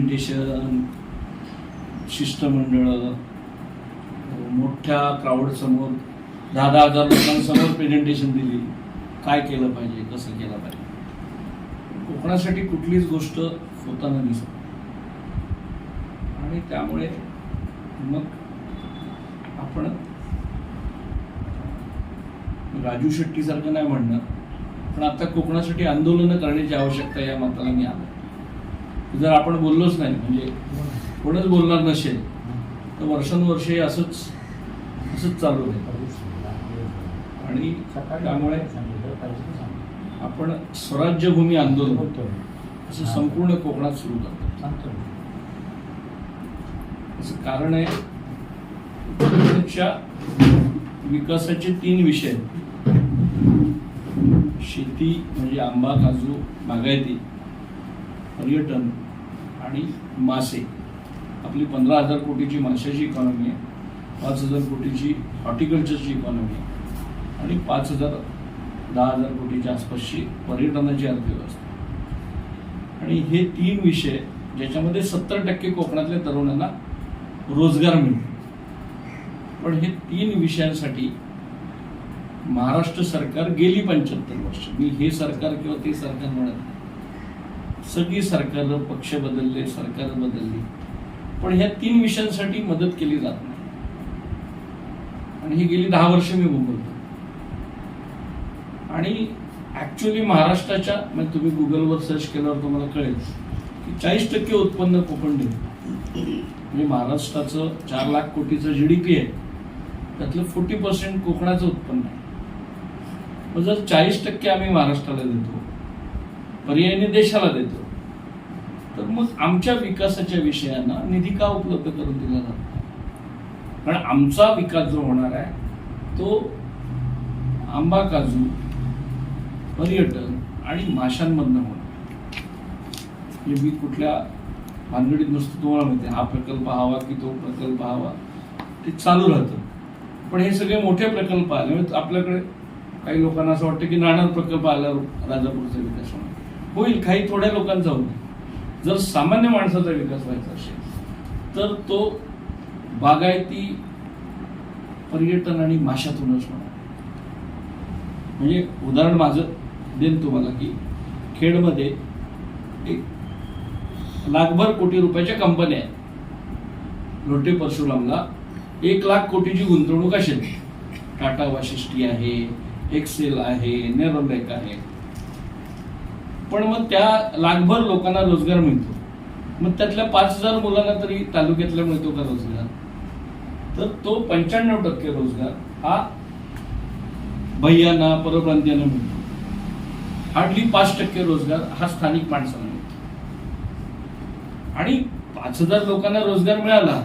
Presentation, शिष्टमंडळ, मोठ्या crowd समोर 10,000 लोकांसमोर प्रेझेंटेशन दिली, काय केलं पाहिजे, कसं केलं पाहिजे. कोकणासाठी कुठलीच गोष्ट होताना दिसत आणि त्यामुळे मग आपण राजू शेट्टी सारखं नाही म्हणणार, पण आता कोकणासाठी आंदोलनं करण्याची आवश्यकता या मताला मी आलो. जर आपण बोललोच नाही, म्हणजे कोणच बोलणार नसेल, तर वर्षानुवर्षे असंच चालू आहे. आणि त्यामुळे आपण स्वराज्यभूमी आंदोलन असं संपूर्ण कोकणात सुरू करतो. असं कारण आहे, कोकणच्या विकासाचे 3 विषय: शेती म्हणजे आंबा, काजू, बागायती, पर्यटन आणि मासे. आपली 15,000 कोटीची माशाची इकॉनॉमी आहे, 5,000 कोटीची हॉर्टिकल्चरची इकॉनॉमी आहे आणि 10,000 कोटीच्या आसपासची पर्यटनाची अर्थव्यवस्था. आणि हे 3 विषय ज्याच्यामध्ये 70% कोकणातल्या तरुणांना रोजगार मिळतो. पण हे 3 विषयांसाठी महाराष्ट्र सरकार गेली 75 वर्ष, मी हे सरकार किंवा ते सरकार म्हणत नाही, सगळी सरकारं, पक्ष बदलले, सरकार बदलली, पण ह्या 3 विषयांसाठी मदत केली जात नाही. आणि ही गेली 10 वर्ष मी बोलतो. आणि ऍक्च्युअली महाराष्ट्राच्या, म्हणजे तुम्ही गुगलवर सर्च केल्यावर तुम्हाला कळेल की 40% उत्पन्न कोकण देते. म्हणजे महाराष्ट्राचं 4 लाख कोटीचं GDP आहे, त्यातलं 40% कोकणाचं उत्पन्न आहे. मग जर 40% आम्ही महाराष्ट्राला देतो, पर्यायीने देशाला देतो, तर मग आमच्या विकासाच्या विषयांना निधी का उपलब्ध करून दिला जातो? कारण आमचा विकास जो होणार आहे तो आंबा, काजू, पर्यटन आणि माशांमधनं होणार. म्हणजे मी कुठल्या भानगडीत नसतो, तुम्हाला माहिती आहे, हा प्रकल्प हवा की तो प्रकल्प हवा, ते चालू राहतं. पण हे सगळे मोठे प्रकल्प आले, म्हणजे आपल्याकडे काही लोकांना असं वाटतं की नाणार प्रकल्प आल्यावर राजापूरचा विकास होईल, काही थोड्या लोकांचा होईल. जर सामान्य माणसाचा विकास व्हायचा असेल तर तो बागायती, पर्यटन आणि माशातूनच होणार. म्हणजे उदाहरण माझं देईन तुम्हाला की खेडमध्ये एक 1,00,000 कोटी रुपयाच्या कंपन्या आहेत. लोटे परशुरामला 1,00,000 कोटीची गुंतवणूक असेल. टाटा वाशिष्ठी आहे, एक्सेल आहे, नेरोलेक आहे. पण मग त्या 1,00,000 लोकांना रोजगार मिळतो. मग त्यातल्या 5,000 मुलांना तरी तालुक्यातल्या मिळतो का रोजगार? तर तो 95% रोजगार हा भैयांना, परप्रांतीयांना मिळतो. हार्डली 5% रोजगार हा स्थानिक माणसांना मिळतो. आणि 5,000 लोकांना रोजगार मिळाला,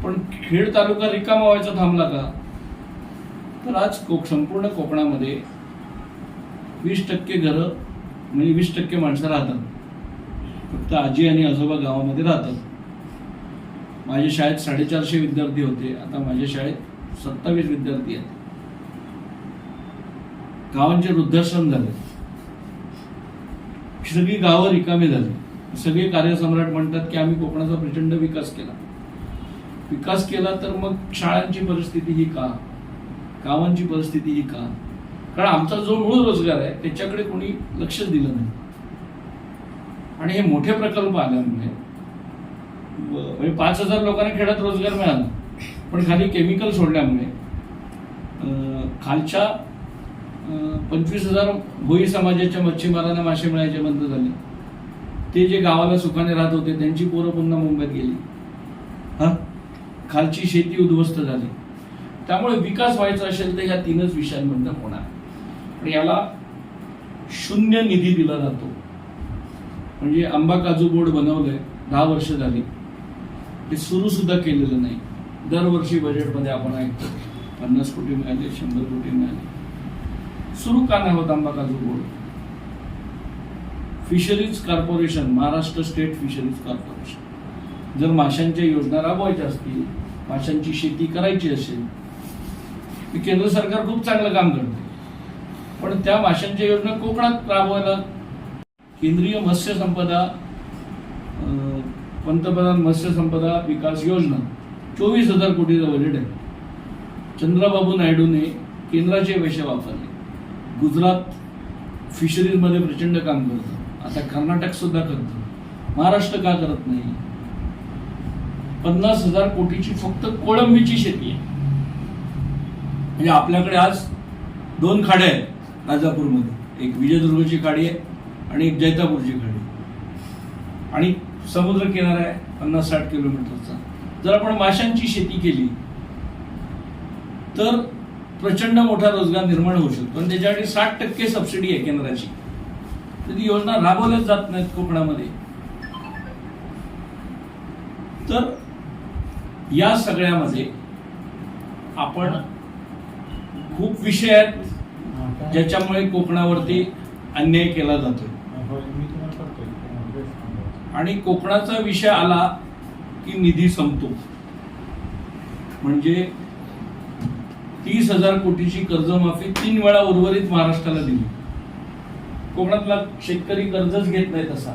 पण खेड तालुका रिकामा व्हायचा थांबला का? तर आज संपूर्ण कोकणामध्ये 20% घरं, म्हणजे 20% माणसं राहतात. फक्त आजी आणि आजोबा गावामध्ये राहतात. माझ्या शाळेत 450 विद्यार्थी होते, आता माझ्या शाळेत 27 विद्यार्थी आहेत. गावांचे वृद्धाश्रम झाले, सगळी गावं रिकामी झाली. सगळे कार्यसम्राट म्हणतात की आम्ही कोकणाचा प्रचंड विकास केला, तर मग शाळांची परिस्थिती ही का, गावांची परिस्थिती ही का? कारण आमचा जो मूळ रोजगार आहे त्याच्याकडे कोणी लक्षच दिलं नाही. आणि हे मोठे प्रकल्प आल्यामुळे म्हणजे 5,000 लोकांना खेड्यात रोजगार मिळाला, पण खाली केमिकल सोडल्यामुळे खालच्या 25,000 भोई समाजाच्या मच्छीमारांना मासे मिळायचे बंद झाले. ते जे गावाला सुखाने राहत होते त्यांची पोरं पुन्हा मुंबईत गेली. खालची शेती उद्ध्वस्त झाली. त्यामुळे विकास व्हायचा असेल तर या 3च विषयांमधनं होणार. आणि याला शून्य निधी दिला जातो. म्हणजे आंबा काजू बोर्ड बनवलंय, 10 वर्ष झाली, ते सुरू सुद्धा केलेलं नाही. दरवर्षी बजेटमध्ये आपण ऐकतो 50 कोटी मिळाले, 100 कोटी मिळाले. सुरू का नाही होत आंबा काजू board? Fisheries corporation, Maharashtra state fisheries corporation, जर माशांच्या योजना राबवायच्या असतील, माशांची शेती करायची असेल, केंद्र सरकार खूप चांगलं काम करते, पण त्या माशांच्या योजना कोकणात राबवायला केंद्रीय मत्स्य संपदा पंतप्रधान मत्स्य संपदा विकास योजना 24,000 कोटीचं बजेट आहे. चंद्रबाबू नायडूने केंद्राचे पैसे वापरले. गुजरात फिशरीजमध्ये प्रचंड काम करतं, आता कर्नाटक सुद्धा करतं. महाराष्ट्र का करत नाही? 50,000 कोटीची फक्त कोळंबीची शेती आहे. म्हणजे आपल्याकडे आज 2 खाड्या आहेत राजापूरमध्ये, एक विजयदुर्गची खाडी आहे आणि एक जैतापूरची खाडी, आणि समुद्र किनारा आहे 50-60 किलोमीटरचा. जर आपण माशांची शेती केली तर प्रचंड मोठा रोजगार निर्माण होऊ शकतो. आणि त्याच्यासाठी 60% सबसिडी आहे केंद्राची. तर ती योजना राबवल्याच जात नाहीत कोकणामध्ये. तर या सगळ्यामध्ये आपण खूप विषय आहेत ज्याच्यामुळे कोकणावरती अन्याय केला जातोय. आणि कोकणाचा विषय आला की निधी संपतो. म्हणजे 30,000 कोटीची कर्जमाफी 3 वेळा उर्वरित महाराष्ट्राला दिली. कोकणातला शेतकरी कर्जच घेत नाही तसा,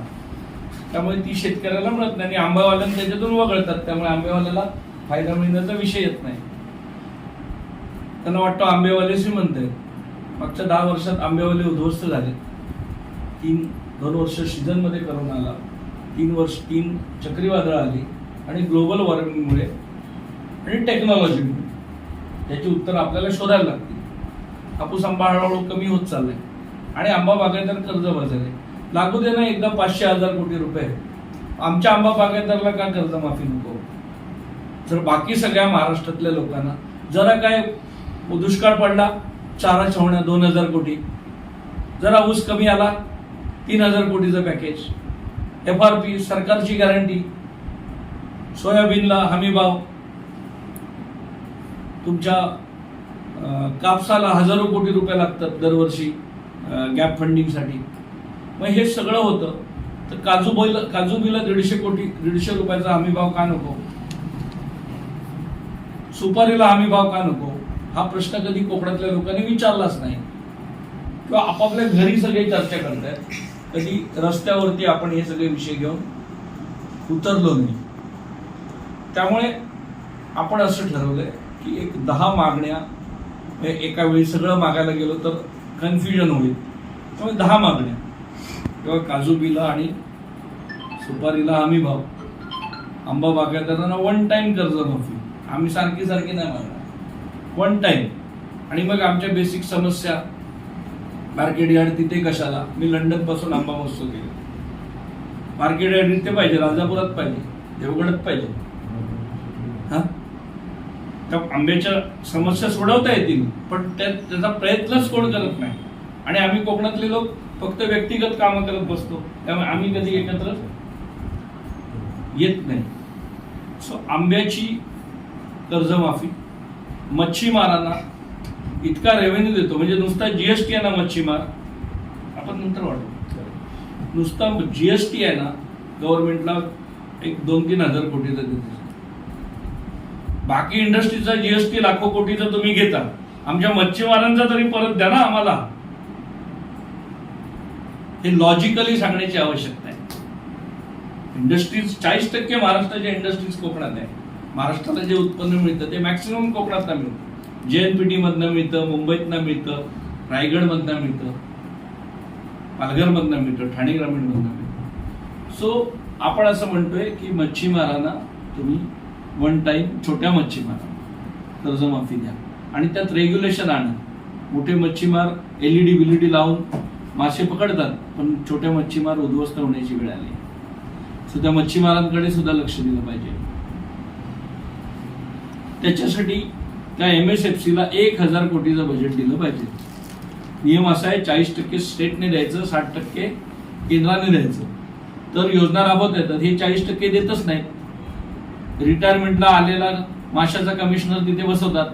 त्यामुळे ती शेतकऱ्याला मिळत नाही आणि आंबावाल्यांना त्याच्यातून वगळतात. त्यामुळे आंबेवाल्याला फायदा मिळण्याचा विषय येत नाही. त्यांना वाटतं आंबेवाले श्रीमंत आहेत. मागच्या 10 वर्षात आंबेवाले उद्ध्वस्त झाले. 2 वर्ष सीझनमध्ये करोना आला, 3 चक्रीवादळ आली आणि ग्लोबल वॉर्मिंगमुळे आणि टेक्नॉलॉजीमुळे त्याची उत्तर आपल्याला शोधायला लागतील. हापूस आंबा हळूहळू कमी होत चाललाय आणि आंबा बागायतदार कर्ज बजावले. लागू दे ना एकदा 500,000 कोटी रुपये. आमच्या आंबा बागायतदाराला का कर्जमाफी नको? जर बाकी सगळ्या महाराष्ट्रातल्या लोकांना जरा काय दुष्काळ पडला, चारा छावण्या 2,000 कोटी, जरा ऊस कमी आला 3,000 कोटीचं पॅकेज, FRP सरकारची गॅरंटी, सोयाबीनला हमी भाव, तुमच्या कापसाला हजारो कोटी रुपये लागतात दरवर्षी गॅप फंडिंगसाठी. मग हे सगळं होतं तर काजूबीला 150 रुपयाचा हमी भाव का नको? सुपारीला हमी भाव का नको? हा प्रश्न कधी कोकणातल्या लोकांनी विचारलाच नाही किंवा आपापल्या घरी सगळे चर्चा करतायत. कधी रस्त्यावरती आपण हे सगळे विषय घेऊन उतरलो नाही. त्यामुळे आपण असं ठरवलंय की एक 10 मागण्या एका वेळी सगळं मागायला गेलो तर कन्फ्युजन होईल. त्यामुळे 10 मागण्या किंवा काजूबीला आणि सुपारीला हमी भाव, आंबा बागायतदारांना 1 टाइम कर्जमाफी. आम्ही सारखी नाही मागणार, 1 टाइम. आणि मग आमच्या बेसिक समस्या, मार्केट यार्ड तिथे कशाला? मी लंडन पासून आंबा महोत्सव केला. मार्केट यार्ड तिथे पाहिजे, राजापुरात पाहिजे, देवगडात पाहिजे. हा, त्या आंब्याच्या समस्या सोडवता येतील पण त्याचा प्रयत्नच कोण करत नाही. आणि आम्ही कोकणातले लोक फक्त व्यक्तिगत कामं करत बसतो, त्यामुळे आम्ही कधी एकत्र येत नाही. सो आंब्याची कर्जमाफी, मच्छीमारांना इतका रेव्हेन्यू देतो. म्हणजे नुसता जीएसटी आहे ना मच्छीमार, आपण नंतर वाढवू, नुसता जीएसटी आहे ना गव्हर्नमेंटला एक 2-3 हजार कोटीचा देतो. बाकी इंडस्ट्रीचा जीएसटी लाखो कोटीचा तुम्ही घेता, आमच्या मच्छीमारांचा तरी परत द्या ना आम्हाला. हे लॉजिकली सांगण्याची आवश्यकता आहे. इंडस्ट्रीज 40% महाराष्ट्राच्या इंडस्ट्रीज कोकणात आहे. महाराष्ट्राला जे उत्पन्न मिळतं ते मॅक्सिमम कोकणात मिळतं. JNPT मधनं मिळतं, मुंबईतनं मिळतं, रायगडमधनं मिळतं, पालघरमधनं मिळतं, ठाणे ग्रामीणमधनं मिळतं. सो आपण असं म्हणतोय की मच्छीमारांना तुम्ही 1 टाइम छोट्या मच्छीमारांना कर्जमाफी द्या आणि त्यात रेग्युलेशन आणा. मोठे मच्छीमार LED लावून मासे पकडतात, पण छोट्या मच्छीमार उद्ध्वस्त होण्याची वेळ आली. सो त्या मच्छीमारांकडे सुद्धा लक्ष दिलं पाहिजे. त्याच्यासाठी त्या MSFCला 1,000 कोटीचं बजेट दिलं पाहिजे. नियम असा आहे 40% स्टेटने द्यायचं, 60% केंद्राने द्यायचं. तर योजना राबवता येतात. हे 40% देतच नाहीत. रिटायरमेंटला आलेला माशाचा कमिशनर तिथे बसवतात,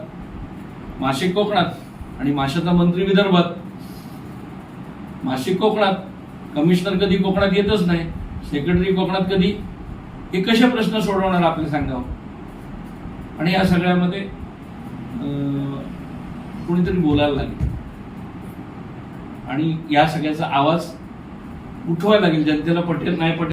मासे कोकणात आणि माशाचा मंत्री विदर्भात. मासे कोकणात, कमिशनर कधी कोकणात येतच नाही, सेक्रेटरी कोकणात कधी. हे कसे प्रश्न सोडवणार आपले सांगावं? आणि या सगळ्यामध्ये कोणीतरी बोलायला लागेल आणि या सगळ्याचा आवाज उठवायला लागेल. जनतेला पटेल नाही पटेल